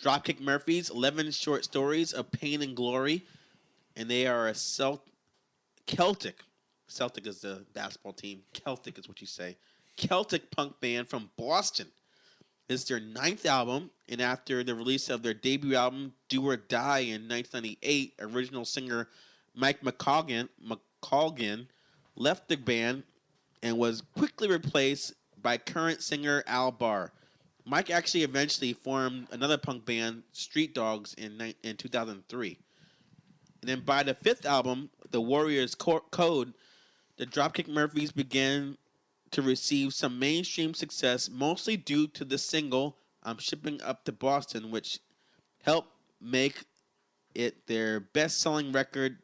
Dropkick Murphys, 11 short stories of pain and glory, and they are a Celtic. Celtic is the basketball team. Celtic is what you say. Celtic punk band from Boston. This is their ninth album, and after the release of their debut album, Do or Die, in 1998, original singer Mike McColgan left the band and was quickly replaced by current singer Al Barr. Mike actually eventually formed another punk band, Street Dogs, in 2003. And then by the fifth album, The Warrior's Code, the Dropkick Murphys began to receive some mainstream success, mostly due to the single I'm Shipping Up to Boston, which helped make it their best-selling record,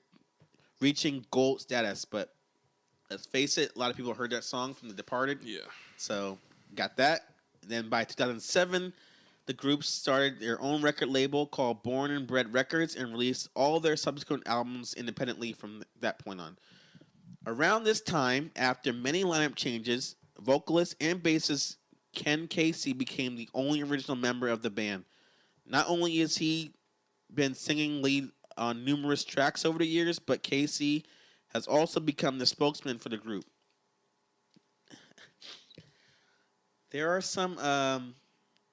reaching gold status. But let's face it, a lot of people heard that song from The Departed. Yeah. So, got that. And then by 2007, the group started their own record label called Born and Bred Records and released all their subsequent albums independently from that point on. Around this time, after many lineup changes, vocalist and bassist Ken Casey became the only original member of the band. Not only has he been singing lead on numerous tracks over the years, but Casey has also become the spokesman for the group. There are some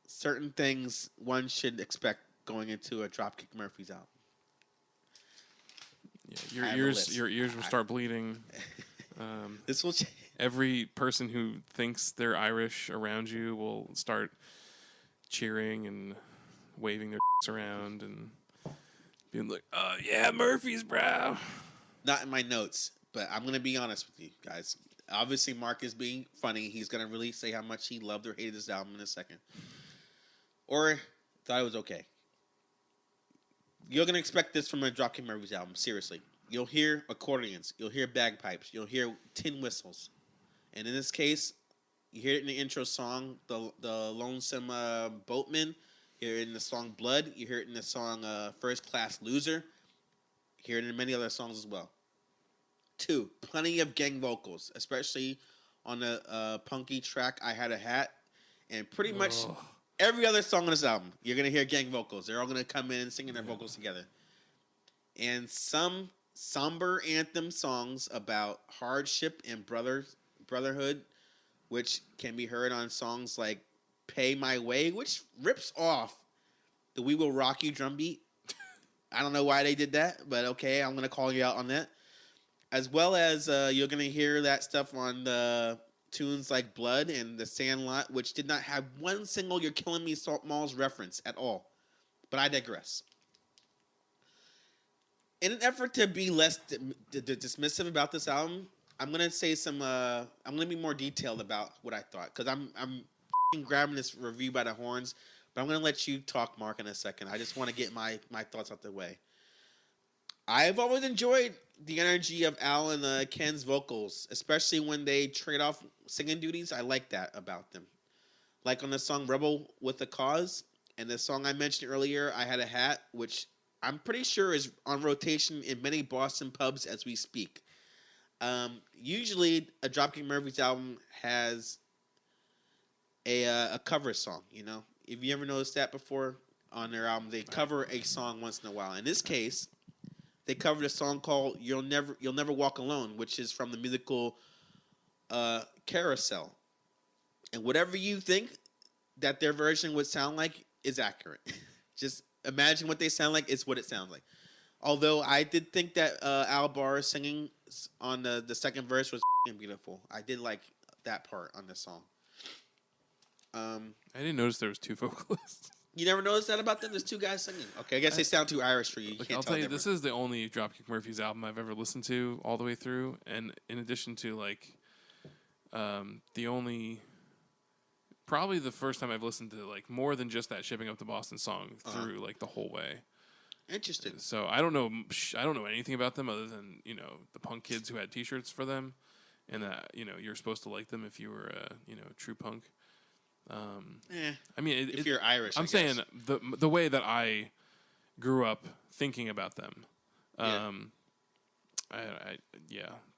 certain things one should expect going into a Dropkick Murphys album. Yeah, your ears will start bleeding. This will change. Every person who thinks they're Irish around you will start cheering and waving their around and being like, "Oh yeah, Murphys, bro." Not in my notes, but I'm gonna be honest with you guys. Obviously, Mark is being funny. He's gonna really say how much he loved or hated this album in a second, or thought it was okay. You're gonna expect this from a Dropkick Murphys album. Seriously, you'll hear accordions, you'll hear bagpipes, you'll hear tin whistles, and in this case, you hear it in the intro song, the Lonesome Boatman. You hear it in the song Blood. You hear it in the song First Class Loser. You hear it in many other songs as well. 2, plenty of gang vocals, especially on the punky track I Had a Hat, and pretty much every other song on this album, you're going to hear gang vocals. They're all going to come in and singing their vocals together. And some somber anthem songs about hardship and brotherhood, which can be heard on songs like Pay My Way, which rips off the We Will Rock You drum beat. I don't know why they did that, but okay, I'm going to call you out on that. As well as you're going to hear that stuff on the tunes like Blood and The Sandlot, which did not have one single You're Killing Me Salt Malls reference at all. But I digress. In an effort to be less dismissive about this album, I'm going to say I'm going to be more detailed about what I thought. Because I'm grabbing this review by the horns. But I'm going to let you talk, Mark, in a second. I just want to get my thoughts out the way. I've always enjoyed the energy of Al and Ken's vocals, especially when they trade off singing duties. I like that about them. Like on the song Rebel with a Cause, and the song I mentioned earlier, I Had a Hat, which I'm pretty sure is on rotation in many Boston pubs as we speak. Usually, a Dropkick Murphys album has a cover song, you know? If you ever noticed that before on their album, they cover a song once in a while. In this case, they covered a song called You'll Never Walk Alone, which is from the musical Carousel. And whatever you think that their version would sound like is accurate. Just imagine what they sound like. It's what it sounds like. Although I did think that Al Barr singing on the second verse was beautiful. I did like that part on the song. I didn't notice there was 2 vocalists. You never noticed that about them? There's 2 guys singing. Okay, I guess they sound too Irish for you. I'll tell you, this is the only Dropkick Murphys album I've ever listened to all the way through. And in addition to, like, probably the first time I've listened to, like, more than just that Shipping Up to Boston song through, like, the whole way. Interesting. So I don't know anything about them other than, you know, the punk kids who had T-shirts for them. And that, you know, you're supposed to like them if you were a true punk. I mean, if you're Irish, I'm saying the way that I grew up thinking about them.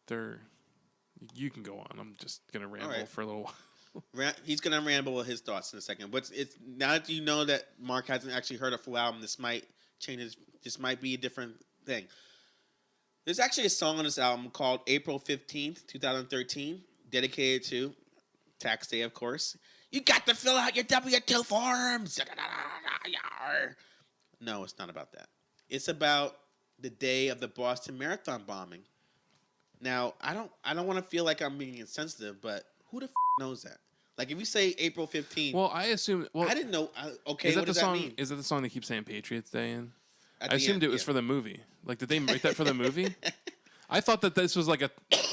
They're. You can go on. I'm just gonna ramble for a little while. He's gonna ramble with his thoughts in a second. But it's now that you know that Mark hasn't actually heard a full album, this might change. This might be a different thing. There's actually a song on this album called April 15th, 2013, dedicated to tax day, of course. You got to fill out your W-2 forms. No, it's not about that. It's about the day of the Boston Marathon bombing. Now, I don't want to feel like I'm being insensitive, but who the knows that? Like, if you say April 15th, Well, I assume. Well, I didn't know. Okay, is that what the does song? that mean? Is that the song they keep saying Patriots Day in? At I the assumed end, it was yeah. for the movie. Like, did they write that for the movie? I thought that this was like a.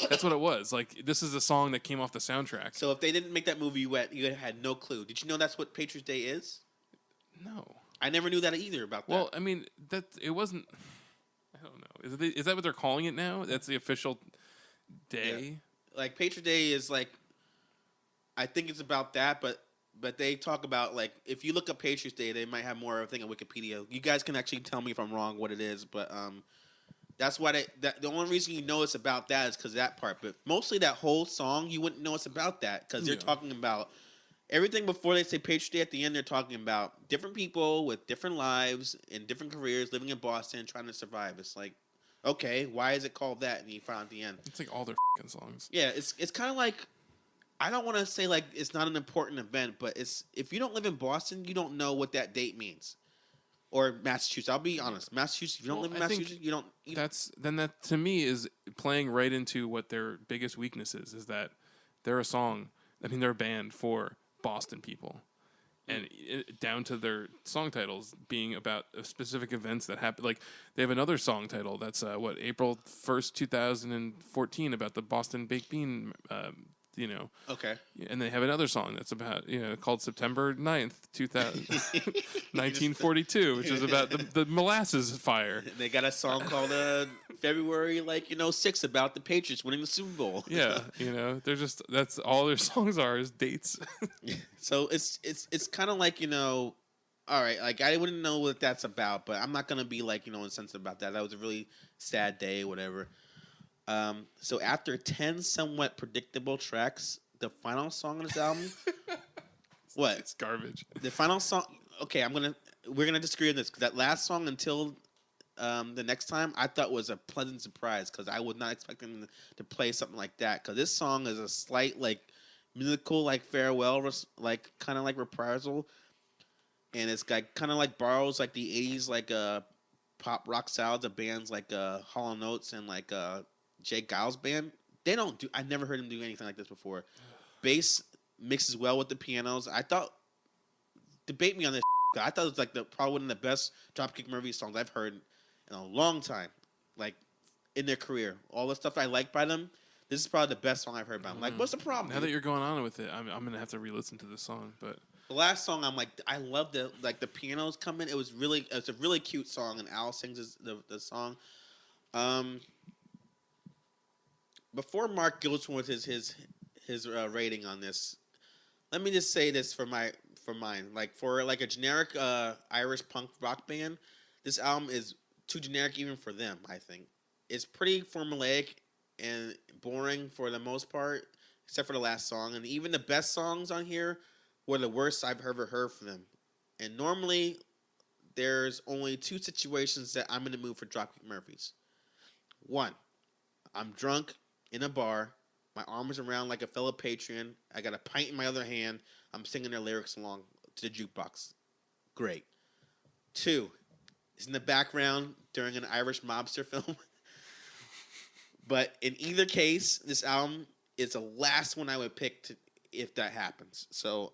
That's what it was. Like, this is a song that came off the soundtrack. So if they didn't make that movie, you had no clue. Did you know that's what Patriots Day is? No. I never knew that either about that. Well, I mean, that it wasn't. I don't know. Is that what they're calling it now? That's the official day. Yeah. Like Patriot Day is like, I think it's about that, but they talk about like if you look up Patriots Day, they might have more of a thing on Wikipedia. You guys can actually tell me if I'm wrong what it is, but that's why the only reason you know it's about that is because of that part. But mostly that whole song, you wouldn't know it's about that because they're talking about everything before they say Patriot Day. At the end, they're talking about different people with different lives and different careers living in Boston trying to survive. It's like, okay, why is it called that? And you find at the end, It's like all their fucking songs. yeah, it's kind of like, I don't want to say like it's not an important event, but it's if you don't live in Boston, you don't know what that date means. Or Massachusetts. I'll be honest. Massachusetts, if you don't live in Massachusetts, you don't... That to me is playing right into what their biggest weakness is that they're a song. I mean, they're a band for Boston people. And down to their song titles being about specific events that happen. Like, they have another song title that's, April 1st, 2014, about the Boston Baked Bean, Okay. And they have another song that's about, called September 9th, 1942, which is about the molasses fire. They got a song called February, 6 about the Patriots winning the Super Bowl. Yeah, they're just, that's all their songs are is dates. So it's kind of like, all right, like I wouldn't know what that's about, but I'm not going to be like, insensitive about that. That was a really sad day, whatever. So after 10 somewhat predictable tracks, the final song on this album, what? It's garbage. The final song. Okay, we're gonna disagree on this because that last song until the next time I thought was a pleasant surprise because I was not expecting to play something like that because this song is a slight musical farewell kind of reprisal, and it's kind of borrows the 80s pop rock styles of bands Hall & Oates and Jay Giles band. They don't do. I've never heard him do anything like this before. Bass mixes well with the pianos. I thought, debate me on this. I thought it was probably one of the best Dropkick Murphys songs I've heard in a long time, in their career. All the stuff I like by them, this is probably the best song I've heard by them. What's the problem? Now that you're going on with it, I'm gonna have to re-listen to this song. But the last song, I love the pianos come in. It's a really cute song, and Al sings the song. Before Mark goes with his rating on this, let me just say this for mine. For a generic Irish punk rock band, this album is too generic even for them. I think it's pretty formulaic and boring for the most part, except for the last song. And even the best songs on here were the worst I've ever heard from them. And normally, there's only two situations that I'm in the mood for Dropkick Murphys. One, I'm drunk in a bar, my arm is around like a fellow patron. I got a pint in my other hand. I'm singing their lyrics along to the jukebox. Great. Two, it's in the background during an Irish mobster film. But in either case, this album is the last one I would pick if that happens. So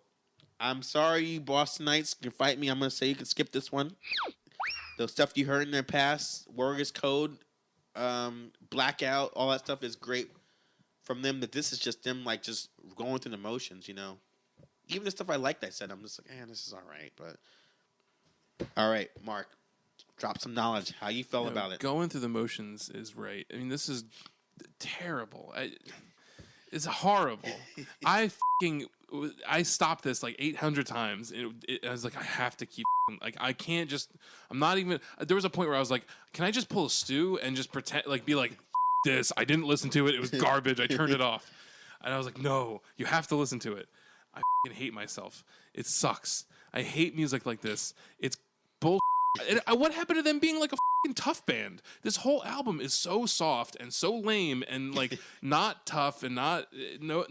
I'm sorry, you Bostonites. You can fight me. I'm going to say you can skip this one. The stuff you heard in their past, Warriors Code, Blackout, all that stuff is great from them. That this is just them just going through the motions, Even the stuff I liked, I said I'm just this is all right. But all right, Mark, drop some knowledge. How you felt about it? Going through the motions is right. I mean, this is terrible. It's horrible. I stopped this 800 times. I was I have to keep. I can't just. I'm not even. There was a point where I was like, can I just pull a stew and just pretend be like this? I didn't listen to it. It was garbage. I turned it off. And I was like, no, you have to listen to it. I fucking hate myself. It sucks. I hate music like this. It's bull. What happened to them being like a fucking tough band? This whole album is so soft and so lame and like not tough and not no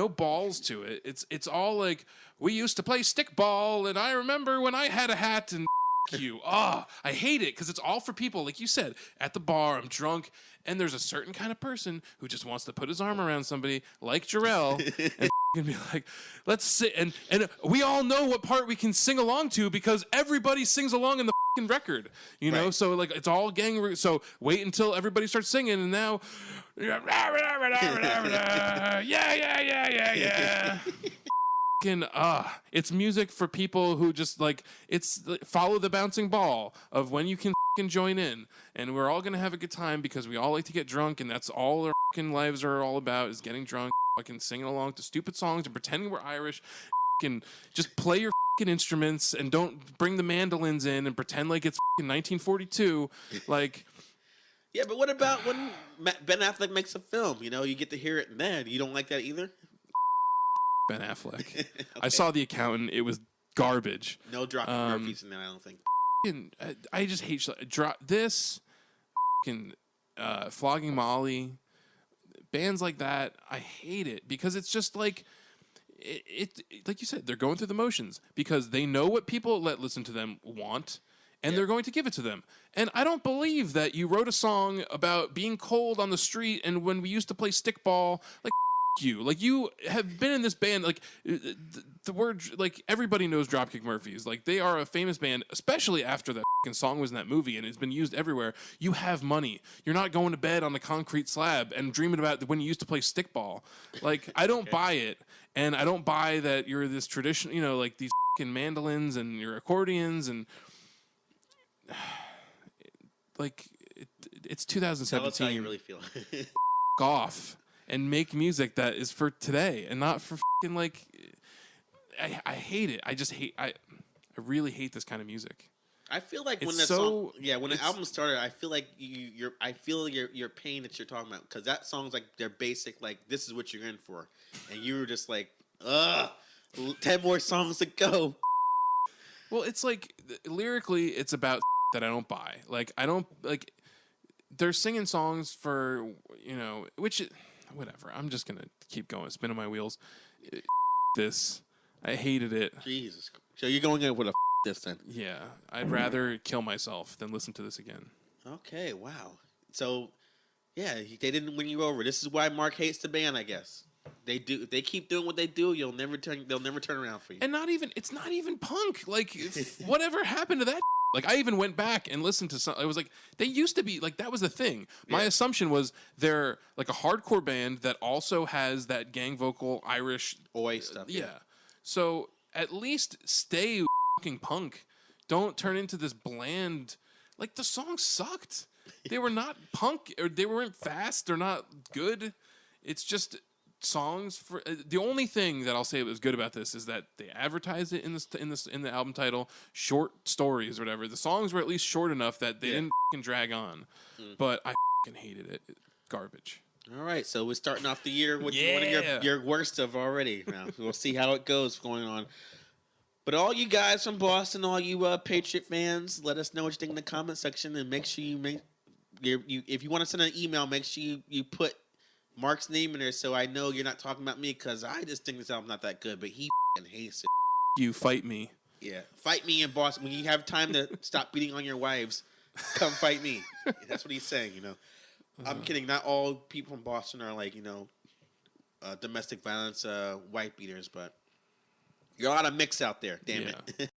balls to it. It's all like, we used to play stickball and I remember when I had a hat and you. I hate it because it's all for people, like you said, at the bar, I'm drunk, and there's a certain kind of person who just wants to put his arm around somebody like Jarrell and be like, let's sit, and we all know what part we can sing along to because everybody sings along in the record, you know? Right. So like it's all gang, so wait until everybody starts singing, and now yeah. It's music for people who just like, it's follow the bouncing ball of when you can join in, and we're all gonna have a good time because we all like to get drunk, and that's all our lives are all about, is getting drunk, fucking singing along to stupid songs and pretending we're Irish. And just play your instruments and don't bring the mandolins in and pretend like it's 1942. Like, yeah, but what about when Ben Affleck makes a film? You know, you get to hear it then. You don't like that either? Ben Affleck. Okay. I saw The Accountant. It was garbage. No Dropkick Murphys in that, I don't think. I just hate this. Flogging Molly. Bands like that, I hate it because it's just like, it like you said, they're going through the motions because they know what people that listen to them want, and they're going to give it to them. And I don't believe that you wrote a song about being cold on the street and when we used to play stickball. Like, you, like, you have been in this band, like the word, like, everybody knows Dropkick Murphys, like they are a famous band, especially after that song was in that movie and it's been used everywhere. You have money. You're not going to bed on a concrete slab and dreaming about when you used to play stickball. Like, I don't buy it, and I don't buy that you're this tradition, you know, like these mandolins and your accordions and like it's 2017. Tell us how you really feel. Off and make music that is for today and not for like, I hate it. I just hate, I really hate this kind of music. I feel like when the album started, I feel like I feel your pain that you're talking about, because that song's like their basic, like, this is what you're in for, and you were just like, 10 more songs to go. Well, it's like lyrically, it's about that I don't buy. Like, I don't like. They're singing songs for, you know, which, whatever. I'm just gonna keep going, spinning my wheels. This, I hated it. Jesus. So you're going in with a this then? Yeah, I'd rather kill myself than listen to this again. Okay, wow. So, yeah, they didn't win you over. This is why Mark hates the band, I guess. They do. If they keep doing what they do, they'll never turn around for you. And it's not even punk. Like, whatever happened to that? Like, I even went back and listened to some. I was like, they used to be like, that was the thing. My assumption was they're like a hardcore band that also has that gang vocal Irish oi stuff. Yeah. So at least stay fucking punk. Don't turn into this bland. Like, the songs sucked. They were not punk, or they weren't fast. They're not good. It's just songs for the only thing that I'll say that was good about this is that they advertised it in the album title, short stories or whatever. The songs were at least short enough that they didn't drag on. But I hated it. Garbage. All right, so we're starting off the year with one of your worst of already. Now we'll see how it goes going on. But all you guys from Boston, all you Patriot fans, let us know what you think in the comment section, and make sure if you want to send an email, make sure you put Mark's name in there so I know you're not talking about me, because I just think this album's not that good, but he hates it. You fight me. Yeah, fight me in Boston. When you have time to stop beating on your wives, come fight me. That's what he's saying, you know. I'm kidding. Not all people from Boston are like, you know, domestic violence white beaters, but you're a lot of mix out there. Damn it.